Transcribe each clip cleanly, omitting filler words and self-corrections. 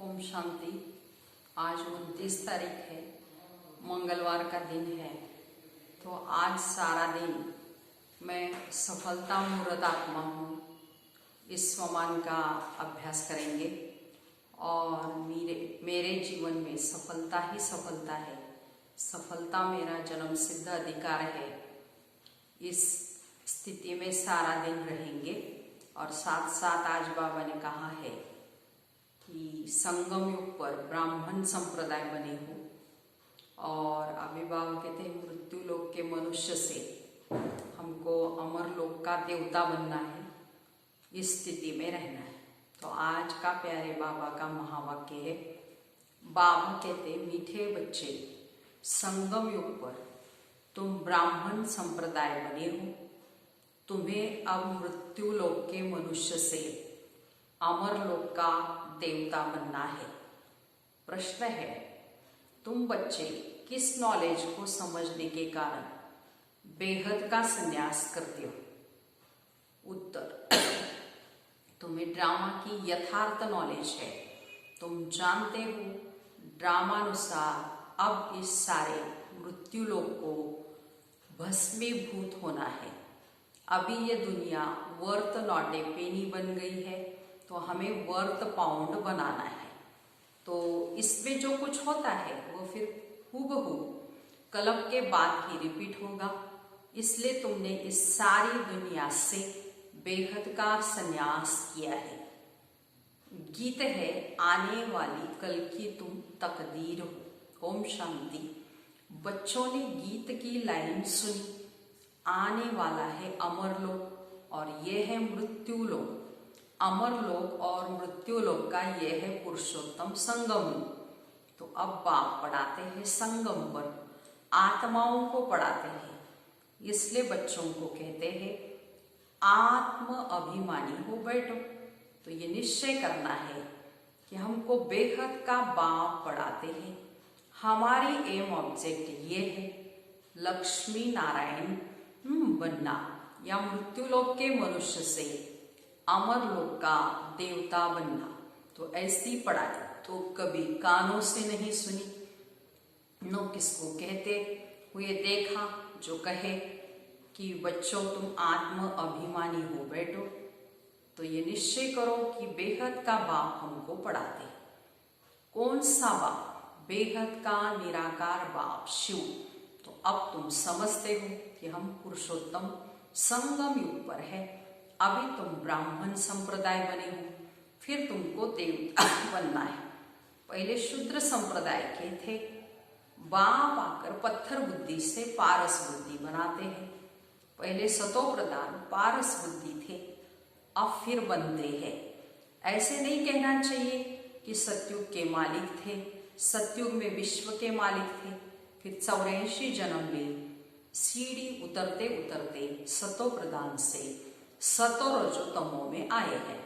ओम शांति। आज 29 तारीख है, मंगलवार का दिन है। तो आज सारा दिन मैं सफलता मूर्त आत्मा हूँ, इस स्वमान का अभ्यास करेंगे और मेरे जीवन में सफलता ही सफलता है। सफलता मेरा जन्म सिद्ध अधिकार है। इस स्थिति में सारा दिन रहेंगे और साथ साथ आज बाबा ने कहा है कि संगम युग पर ब्राह्मण संप्रदाय बने हो और अभी बाबा कहते हैं मृत्यु लोक के मनुष्य से हमको अमर लोक का देवता बनना है, इस स्थिति में रहना है। तो आज का प्यारे बाबा का महावाक्य है। बाबा कहते मीठे बच्चे, संगम युग पर तुम ब्राह्मण संप्रदाय बने हो, तुम्हें अब मृत्यु लोक के मनुष्य से अमर लोक का देवता बनना है। प्रश्न है, तुम बच्चे किस नॉलेज को समझने के कारण बेहद का संन्यास करते हो? उत्तर, तुम्हें ड्रामा की यथार्थ नॉलेज है। तुम जानते हो ड्रामानुसार अब इस सारे मृत्यु लोक को भस्मीभूत होना है। अभी ये दुनिया वर्थ नॉट ए पेनी बन गई है, तो हमें वर्थ पाउंड बनाना है। तो इसमें जो कुछ होता है वो फिर हूबहू कलप के बाद ही रिपीट होगा। इसलिए तुमने इस सारी दुनिया से बेहद का संन्यास किया है। गीत है, आने वाली कल की तुम तकदीर हो। ओम शांति। बच्चों ने गीत की लाइन सुनी, आने वाला है अमर लोक और ये है मृत्यु लोक। अमर लोक और मृत्यु लोक का ये है पुरुषोत्तम संगम। तो अब बाप पढ़ाते हैं संगम पर, आत्माओं को पढ़ाते हैं। इसलिए बच्चों को कहते हैं आत्म अभिमानी हो बैठो। तो ये निश्चय करना है कि हमको बेहद का बाप पढ़ाते हैं। हमारी एम ऑब्जेक्ट ये है लक्ष्मी नारायण बनना या मृत्यु लोक के मनुष्य से अमर लोक का देवता बनना। तो ऐसी पढ़ाई तो कभी कानों से नहीं सुनी, नो किसको कहते हुए देखा जो कहे कि बच्चों तुम आत्म अभिमानी हो बैठो। तो ये निश्चय करो कि बेहद का बाप हमको पढ़ाते। कौन सा बाप? बेहद का निराकार बाप शिव। तो अब तुम समझते हो कि हम पुरुषोत्तम संगम युग पर है। अभी तुम ब्राह्मण संप्रदाय बने हो, फिर तुमको देवता बनना है। पहले शूद्र संप्रदाय के थे, बाप आकर पत्थर बुद्धि से पारस बुद्धि बनाते हैं। पहले सतो प्रधान पारस बुद्धि थे, अब फिर बनते हैं। ऐसे नहीं कहना चाहिए कि सतयुग के मालिक थे, सतयुग में विश्व के मालिक थे, फिर 84 जन्म में सीढ़ी उतरते उतरते सतो प्रधान से सतो रजोतमो में आए हैं।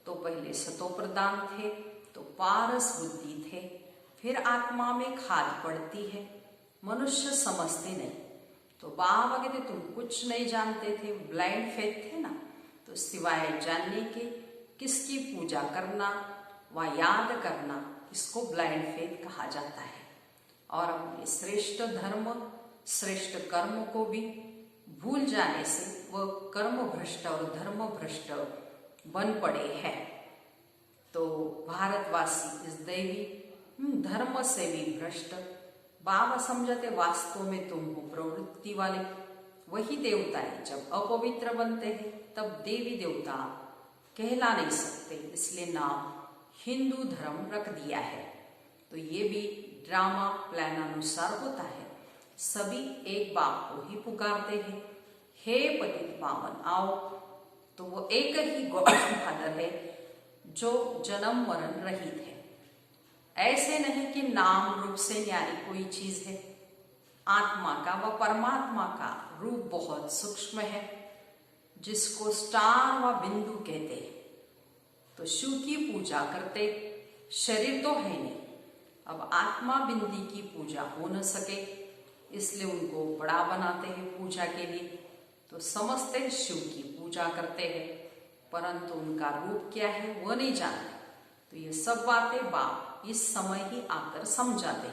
तो पहले सतो प्रधान थे तो पारस बुद्धि थे, फिर आत्मा में खाद पड़ती है, मनुष्य समझते नहीं। तो बाबा कहते तुम कुछ नहीं जानते थे, ब्लाइंड फेथ थे ना। तो सिवाय जानने के किसकी पूजा करना व याद करना, इसको ब्लाइंड फेथ कहा जाता है। और अपने श्रेष्ठ धर्म श्रेष्ठ कर्म को भी भूल जाने से वह कर्म भ्रष्ट और धर्म भ्रष्ट बन पड़े हैं। तो भारतवासी इस दैवी धर्म से भी भ्रष्ट। बाबा समझाते वास्तव में तुम हो प्रवृत्ति वाले, वही देवता है। जब अपवित्र बनते हैं तब देवी देवता कहला नहीं सकते, इसलिए नाम हिंदू धर्म रख दिया है। तो ये भी ड्रामा प्लान अनुसार होता है। सभी एक बाप को ही पुकारते हैं, हे पतित पावन आओ। तो वो एक ही गॉड फादर है जो जन्म मरण रहित है। ऐसे नहीं कि नाम रूप से न्यारी कोई चीज है। आत्मा का व परमात्मा का रूप बहुत सूक्ष्म है, जिसको स्टार व बिंदु कहते हैं। तो शिव की पूजा करते, शरीर तो है नहीं। अब आत्मा बिंदी की पूजा हो न सके, इसलिए उनको बड़ा बनाते हैं पूजा के लिए। तो समझते हैं शिव की पूजा करते हैं, परंतु उनका रूप क्या है वो नहीं जानते। तो ये सब बातें बाप इस समय ही आकर समझाते।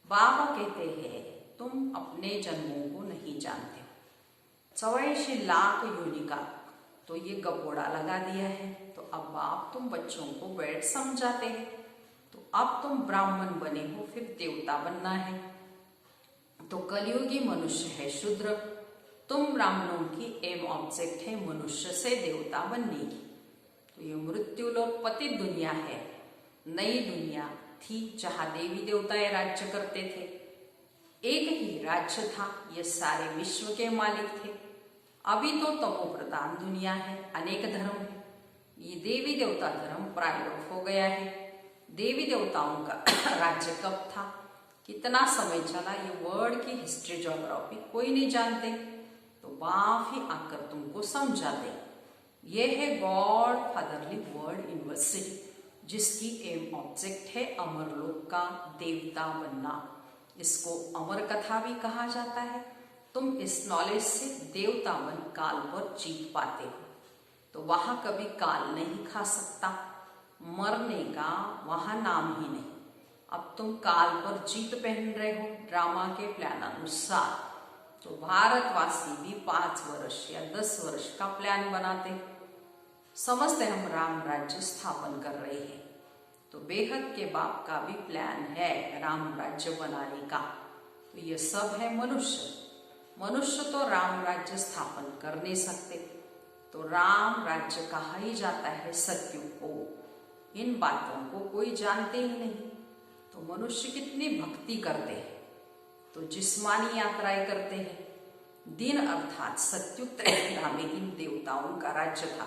बाबा कहते हैं तुम अपने जन्मों को नहीं जानते हो, 84 लाख योनि का तो ये गपोड़ा लगा दिया है। तो अब बाप तुम बच्चों को बैठ समझाते हैं। तो अब तुम ब्राह्मण बने हो, फिर देवता बनना है। तो कलयुगी मनुष्य है शूद्र, तुम ब्राह्मणों की एम ऑब्जेक्ट है मनुष्य से देवता बनने की। तो ये मृत्यु लोक पतित दुनिया है, नई दुनिया थी जहां देवी देवताएं राज्य करते थे। एक ही राज्य था, ये सारे विश्व के मालिक थे। अभी तो तमो प्रधान दुनिया है, अनेक धर्म है। ये देवी देवता धर्म प्रायोग हो गया है। देवी देवताओं का राज्य कब था, कितना समय चला, ये वर्ल्ड की हिस्ट्री ज्योग्राफी कोई नहीं जानते। तो बाप ही आकर तुमको समझा दे। ये है गॉड फादरली वर्ल्ड यूनिवर्सिटी, जिसकी एम ऑब्जेक्ट है अमरलोक का देवता बनना। इसको अमर कथा भी कहा जाता है। तुम इस नॉलेज से देवता बन काल पर जीत पाते हो। तो वहां कभी काल नहीं खा सकता, मरने का वहां नाम ही नहीं। अब तुम काल पर जीत पहन रहे हो ड्रामा के प्लान अनुसार। तो भारतवासी भी 5 वर्ष या 10 वर्ष का प्लान बनाते, समझते हम राम राज्य स्थापन कर रहे हैं। तो बेहद के बाप का भी प्लान है राम राज्य बनाने का। तो ये सब है मनुष्य तो राम राज्य स्थापन कर नहीं सकते। तो राम राज्य कहा ही जाता है सतयुग को। इन बातों को कोई जानते ही नहीं। तो मनुष्य कितनी भक्ति करते हैं, तो जिस्मानी यात्राएं करते हैं। दिन अर्थात सतयुग त्रेता में इन देवताओं का राज्य था।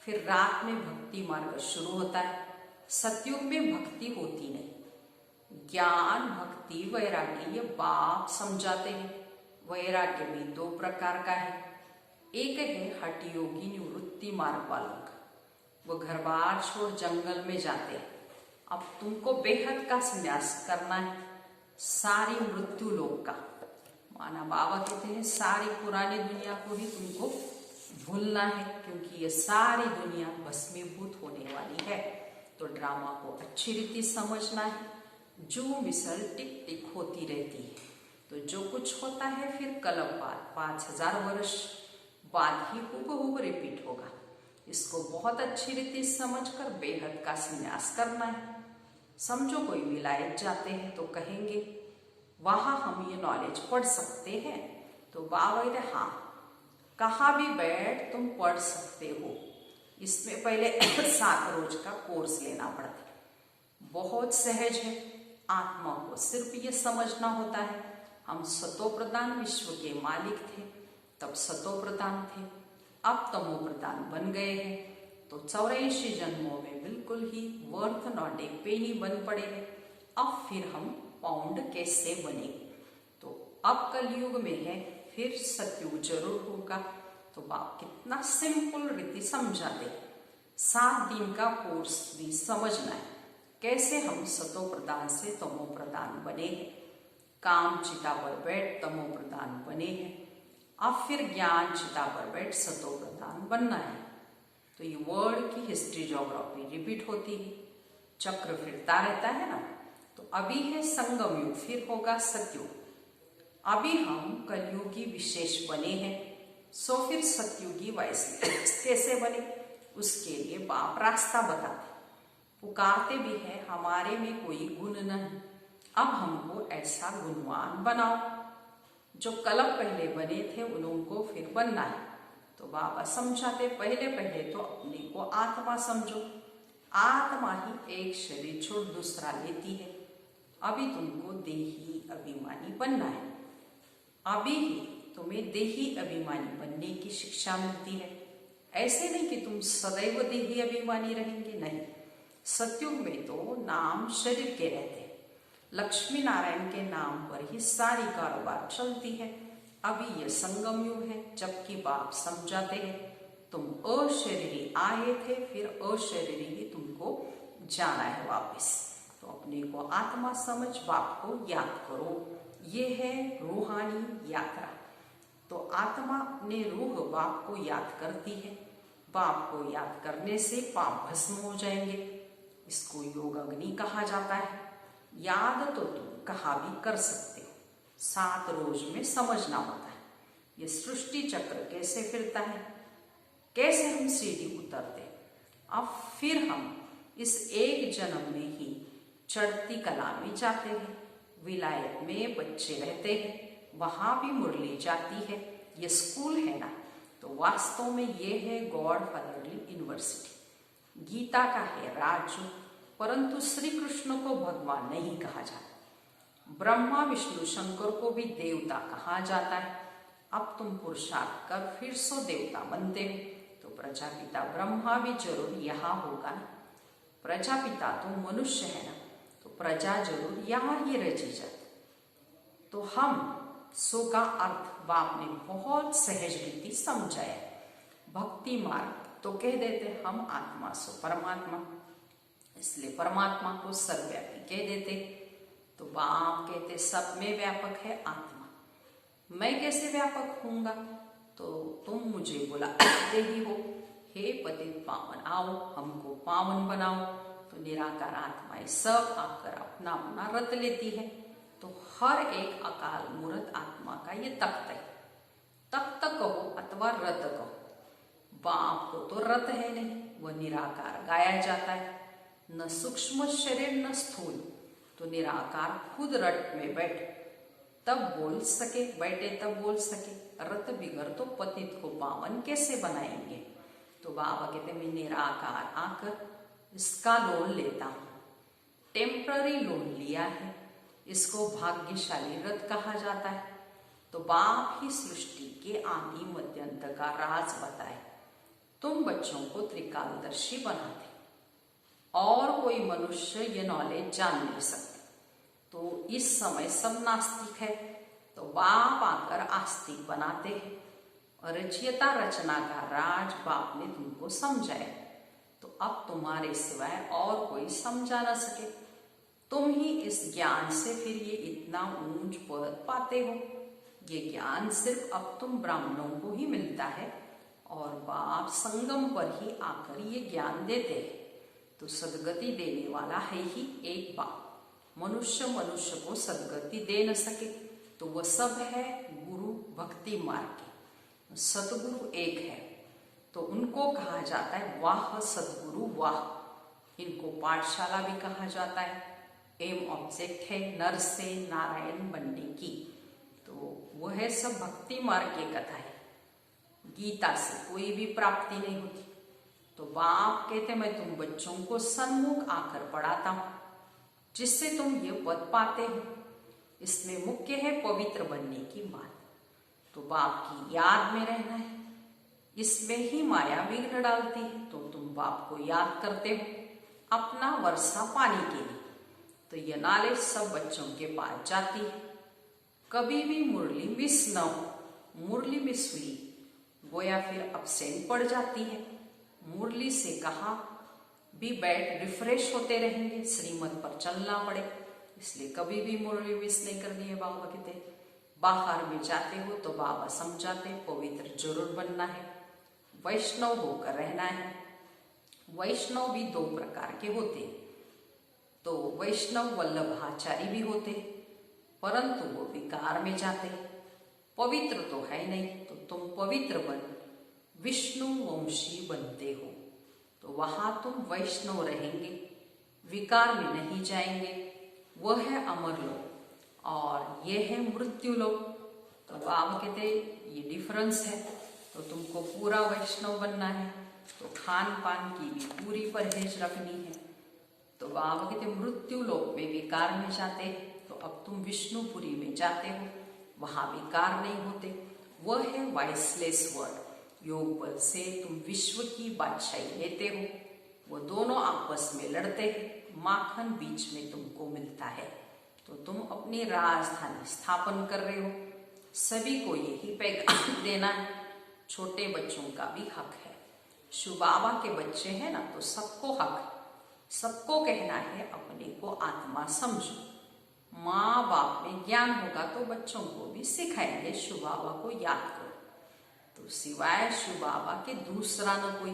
फिर रात में भक्ति मार्ग शुरू होता है। सतयुग में भक्ति होती नहीं। ज्ञान भक्ति वैराग्य ये बाप समझाते हैं। वैराग्य भी 2 प्रकार का है। एक है हठ योगी निवृत्ति मार्ग वालों का, वो घर बार छोड़ जंगल में जाते हैं। अब तुमको बेहद का संन्यास करना है, सारी मृत्यु लोक का। माना बाबा कहते हैं सारी पुरानी दुनिया को ही तुमको भूलना है, क्योंकि ये सारी दुनिया भस्मीभूत होने वाली है। तो ड्रामा को अच्छी रीति समझना है। जो मिसल टिक टिक होती रहती है, तो जो कुछ होता है फिर कलम बाद 5000 वर्ष बाद ही हुबहू रिपीट होगा। इसको बहुत अच्छी रीति समझकर बेहद का संन्यास करना है। समझो कोई विलायत जाते हैं तो कहेंगे वहां हम ये नॉलेज पढ़ सकते हैं। तो बाबा हाँ, कहाँ भी बैठ तुम पढ़ सकते हो। इसमें पहले 7 रोज का कोर्स लेना पड़ता है। बहुत सहज है। आत्मा को सिर्फ ये समझना होता है हम सतो प्रधान विश्व के मालिक थे, तब सतो प्रधान थे, अब तमो प्रधान बन गए हैं। तो 84 जन्मों में बिल्कुल ही वर्थ नॉट ए पेनी बन पड़े हैं। अब फिर हम पाउंड कैसे बने। तो अब कलयुग में है, फिर सतयुग जरूर होगा। तो बाप कितना सिंपल रीति समझाते। 7 दिन का कोर्स भी समझना है, कैसे हम सतो प्रधान से तमो प्रधान बने हैं, काम चिता पर बैठ तमो प्रधान बने हैं। अब फिर ज्ञान चिता पर बैठ सतो प्रधान बनना है। तो ये वर्ल्ड की हिस्ट्री ज्योग्राफी रिपीट होती है, चक्र फिरता रहता है ना। तो अभी है संगम युग, फिर होगा सतयुग। अभी हम कलयुगी विशेष बने हैं, सो फिर सतयुगी वैसे कैसे बने, उसके लिए बाप रास्ता बताते, पुकारते भी है हमारे में कोई गुण नहीं, अब हमको ऐसा गुणवान बनाओ। जो कलप पहले बने थे उनको फिर बनना है। तो बाबा समझाते पहले तो अपने को आत्मा समझो। आत्मा ही एक शरीर छोड़ दूसरा लेती है। अभी तुमको देही अभिमानी बनना है। अभी ही तुम्हें देही अभिमानी बनने की शिक्षा मिलती है। ऐसे नहीं कि तुम सदैव देही अभिमानी रहेंगे, नहीं। सतयुग में तो नाम शरीर के रहते हैं। लक्ष्मी नारायण के नाम पर ही सारी कारोबार चलती है। अभी यह संगम युग है, जबकि बाप समझाते हैं तुम अशरीरी आए थे, फिर अशरीरी ही तुमको जाना है वापस। तो अपने को आत्मा समझ बाप को याद करो। ये है रूहानी यात्रा। तो आत्मा अपने रूह बाप को याद करती है। बाप को याद करने से पाप भस्म हो जाएंगे। इसको योग अग्नि कहा जाता है। याद तो तुम कहा भी कर सकते हो, 7 रोज में समझना होता है ये सृष्टि चक्र कैसे फिरता है, कैसे हम सीढ़ी उतरते। अब फिर हम इस एक जन्म में ही चढ़ती कला में जाते हैं, विलायत में बच्चे रहते हैं, वहां भी मुरली जाती है। ये स्कूल है ना, तो वास्तव में ये है गॉड फादरली यूनिवर्सिटी। गीता का है राज्य, परंतु श्री कृष्ण को भगवान नहीं कहा जाता। ब्रह्मा विष्णु शंकर को भी देवता कहा जाता है। अब तुम पुरुषार्थ कर फिर सो देवता बनते हो, तो प्रजापिता ब्रह्मा भी जरूर यहाँ होगा ना। प्रजापिता तो मनुष्य है ना, तो प्रजा जरूर यहाँ ही रची जाती। तो हम सो का अर्थ बाप ने बहुत सहज रीति समझाया। भक्ति मार्ग तो कह देते हम आत्मा सो परमात्मा, इसलिए परमात्मा को सर्वव्यापी कह देते। तो बाप कहते सब में व्यापक है आत्मा, मैं कैसे व्यापक होऊंगा, तो तुम मुझे बुलाते ही हो, हे पतित पावन आओ हमको पावन बनाओ। तो निराकार आत्माएं सब आकर अपना अपना रत लेती है। तो हर एक अकाल मूर्त आत्मा का ये तख्त है। तख्त कहो अथवा रत कहो, बाप को तो रत है नहीं, वह निराकार गाया जाता है। न सूक्ष्म शरीर न स्थूल, तो निराकार खुद रट में बैठे तब बोल सके, बैठे तब बोल सके। रत बिगर तो पतित को पावन कैसे बनाएंगे। तो बाबा कहते मैं निराकार आकर इसका लोन लेता हूँ, टेम्पररी लोन लिया है, इसको भाग्यशाली रत कहा जाता है। तो बाप ही सृष्टि के आदि मध्यंत का राज बताए। तुम बच्चों को त्रिकालदर्शी बनाते, और कोई मनुष्य ये नॉलेज जान नहीं सकते। तो इस समय सब नास्तिक है, तो बाप आकर आस्तिक बनाते हैं। और रचयिता रचना का राज बाप ने तुमको समझाया, तो अब तुम्हारे सिवाय और कोई समझा न सके। तुम ही इस ज्ञान से फिर ये इतना ऊंच पद पाते हो। ये ज्ञान सिर्फ अब तुम ब्राह्मणों को ही मिलता है, और बाप संगम पर ही आकर ये ज्ञान देते हैं। तो सदगति देने वाला है ही एक बाप। मनुष्य मनुष्य को सदगति दे न सके, तो वह सब है गुरु भक्ति मार्ग के। सतगुरु एक है, तो उनको कहा जाता है वाह सतगुरु वाह। इनको पाठशाला भी कहा जाता है। एम ऑब्जेक्ट है नर से नारायण बनने की। तो वह है सब भक्ति मार्ग की कथा है। गीता से कोई भी प्राप्ति नहीं होती। तो बाप कहते मैं तुम बच्चों को सन्मुख आकर पढ़ाता हूं, जिससे तुम ये पद पाते हो। इसमें मुख्य है पवित्र बनने की बात। तो बाप की याद में रहना है, इसमें ही माया विघ्न डालती है। तो तुम बाप को याद करते हो अपना वर्षा पानी के लिए। तो ये नॉलेज सब बच्चों के पास जाती है। कभी भी मुरली मिस न हो, मुरली मिस हुई वो या फिर अब्सेंट पड़ जाती है। मुरली से कहा भी बैठ रिफ्रेश होते रहेंगे, श्रीमत पर चलना पड़े, इसलिए कभी भी मुरली मिस नहीं करनी है। बाबा कहते बाहर में जाते हो तो बाबा समझाते पवित्र जरूर बनना है, वैष्णव होकर रहना है। वैष्णव भी 2 प्रकार के होते हैं। तो वैष्णव वल्लभाचारी भी होते, परंतु वो विकार में जाते, पवित्र तो है नहीं। तो तुम पवित्र बन विष्णु वंशी बनते हो, तो वहां तुम वैष्णव रहेंगे, विकार में नहीं जाएंगे। वह है अमरलोक और ये है मृत्युलोक। तो बाबा कहते ये डिफरेंस है। तो तुमको पूरा वैष्णव बनना है, तो खान पान की भी पूरी परहेज रखनी है। तो बाबा कहते मृत्यु लोक में विकार में जाते, तो अब तुम विष्णुपुरी में जाते हो, वहां विकार नहीं होते। वह है वाइसलेस वर्ड। योग बल से तुम विश्व की बादशाही लेते हो। वो दोनों आपस में लड़ते हैं, माखन बीच में तुमको मिलता है। तो तुम अपनी राजधानी स्थापन कर रहे हो। सभी को यही पैगाम देना है। छोटे बच्चों का भी हक है। शिव बाबा के बच्चे हैं ना, तो सबको हक है। सबको कहना है अपने को आत्मा समझो। माँ बाप में ज्ञान होगा तो बच्चों को भी सिखाएंगे शिव बाबा को याद करो। तो सिवाय शिव बाबा के दूसरा न कोई,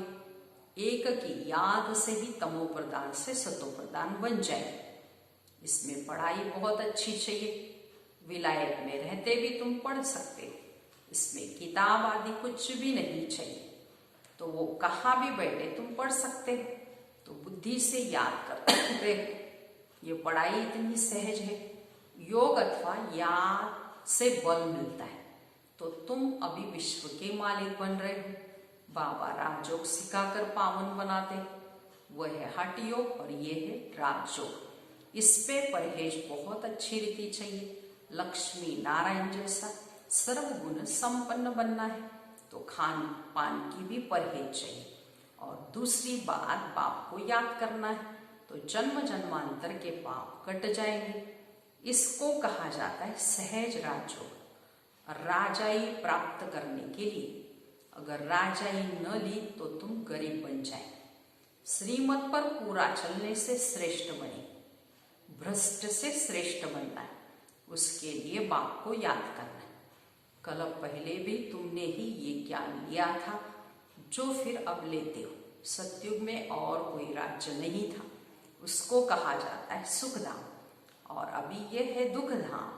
एक की याद से ही तमो प्रधान से सतो प्रधान बन जाए। इसमें पढ़ाई बहुत अच्छी चाहिए, विलायत में रहते भी तुम पढ़ सकते हो। इसमें किताब आदि कुछ भी नहीं चाहिए, तो वो कहाँ भी बैठे तुम पढ़ सकते हो, तो बुद्धि से याद करते हो। ये पढ़ाई इतनी सहज है। योग अथवा याद से बल मिलता है, तो तुम अभी विश्व के मालिक बन रहे हो। बाबा राजयोग सिखाकर पावन बनाते, वह है हठ योग और ये है राजयोग। इस पे परहेज बहुत अच्छी रीति चाहिए। लक्ष्मी नारायण जैसा सर्वगुण संपन्न बनना है, तो खान पान की भी परहेज चाहिए। और दूसरी बात, पाप को याद करना है, तो जन्म जन्मांतर के पाप कट जाएंगे। इसको कहा जाता है सहज राजयोग। राजाई प्राप्त करने के लिए अगर राजाई न ली तो तुम गरीब बन जाए। श्रीमत पर पूरा चलने से श्रेष्ठ बने, भ्रष्ट से श्रेष्ठ बनना है, उसके लिए बाप को याद करना है। कल पहले भी तुमने ही ये ज्ञान लिया था जो फिर अब लेते हो। सतयुग में और कोई राज्य नहीं था, उसको कहा जाता है सुखधाम, और अभी ये है दुखधाम।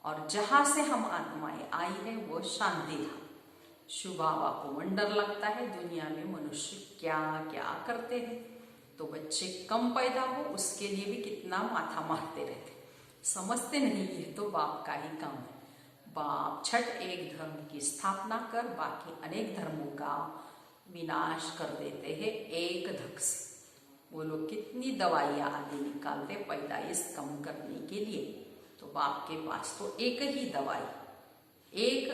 और जहां से हम आत्माएं आई है वो शांति धाम। शिव बाबा को वंडर लगता है दुनिया में मनुष्य क्या क्या करते हैं। तो बच्चे कम पैदा हो उसके लिए भी कितना माथा मारते रहते, समझते नहीं ये तो बाप का ही काम है। बाप छठ एक धर्म की स्थापना कर बाकी अनेक धर्मों का विनाश कर देते हैं एक धक से। वो लोग कितनी दवाइयाँ आदि निकालते पैदाइश कम करने के लिए, तो बाप के पास तो एक ही दवाई, एक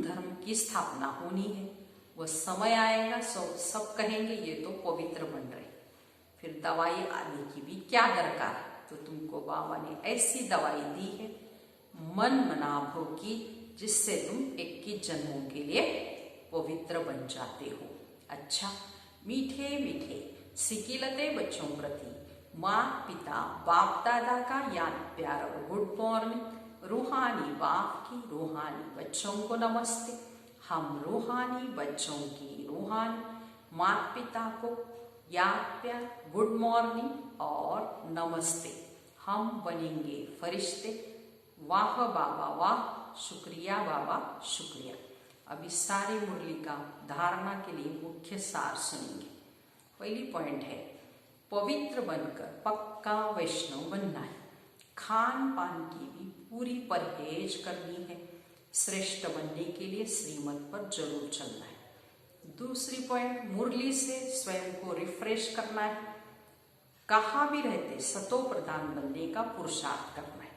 धर्म की स्थापना होनी है। वो समय आएगा सब कहेंगे ये तो पवित्र बन रहे, फिर दवाई आदि की भी क्या दरकार है। तो तुमको बाबा ने ऐसी दवाई दी है मन मनाभों की, जिससे तुम 21 जन्मों के लिए पवित्र बन जाते हो। अच्छा, मीठे मीठे सिकिलते बच्चों प्रति माँ पिता बाप दादा का याद प्यार और गुड मॉर्निंग। रूहानी बाप की रूहानी बच्चों को नमस्ते। हम रूहानी बच्चों की रूहानी माता पिता को याद प्यार, गुड मॉर्निंग और नमस्ते। हम बनेंगे फरिश्ते। वाह बाबा वाह, शुक्रिया बाबा शुक्रिया। अभी सारी मुरली का धारणा के लिए मुख्य सार सुनेंगे। पहली पॉइंट है पवित्र बनकर पक्का वैष्णव बनना है। खान पान की भी पूरी परहेज करनी है। श्रेष्ठ बनने के लिए श्रीमत पर जरूर चलना है। दूसरी पॉइंट, मुरली से स्वयं को रिफ्रेश करना है। कहाँ भी रहते सतो प्रधान बनने का पुरुषार्थ करना है।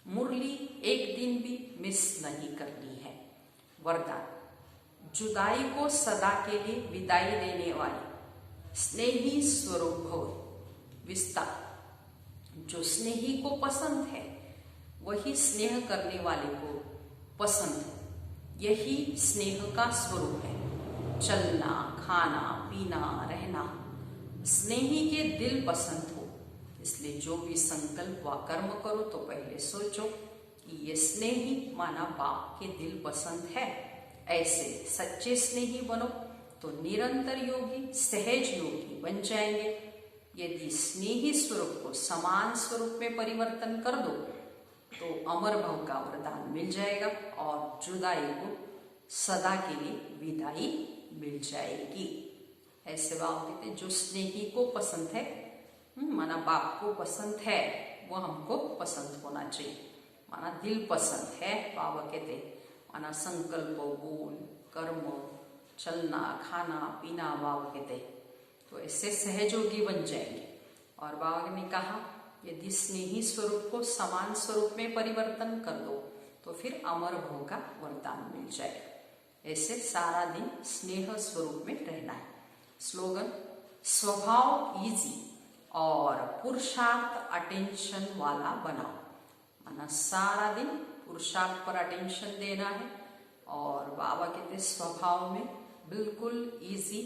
मुरली एक दिन भी मिस नहीं करनी है। वरदान, जुदाई को सदा के लिए विदाई देने वाली स्नेही स्वरूप भव। विस्तार, जो स्नेही को पसंद है वही स्नेह करने वाले को पसंद है। यही स्नेह का स्वरूप है। चलना, खाना, पीना, रहना स्नेही के दिल पसंद हो। इसलिए जो भी संकल्प व कर्म करो तो पहले सोचो कि ये स्नेही माना बाप के दिल पसंद है। ऐसे सच्चे स्नेही बनो तो निरंतर योगी, सहज योगी बन जाएंगे। यदि स्नेही स्वरूप को समान स्वरूप में परिवर्तन कर दो तो अमर भव का वरदान मिल जाएगा और जुदाई को सदा के लिए विदाई मिल जाएगी। ऐसे बाप कहते जो स्नेही को पसंद है, माना बाप को पसंद है, वो हमको पसंद होना चाहिए। माना दिल पसंद है, बाबा कहते माना संकल्प, बोल, कर्म, चलना, खाना, पीना, बाबा कहते तो ऐसे सहयोगी बन जाएंगे। और बाबा ने कहा यदि स्नेही स्वरूप को समान स्वरूप में परिवर्तन कर दो तो फिर अमर भव का वरदान मिल जाएगा। ऐसे सारा दिन स्नेह स्वरूप में रहना है। स्लोगन, स्वभाव इजी और पुरुषार्थ अटेंशन वाला बनाओ। माना सारा दिन पुरुषार्थ पर अटेंशन देना है और बाबा कहते स्वभाव में बिल्कुल इजी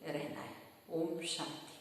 रहना है। ओम शांति।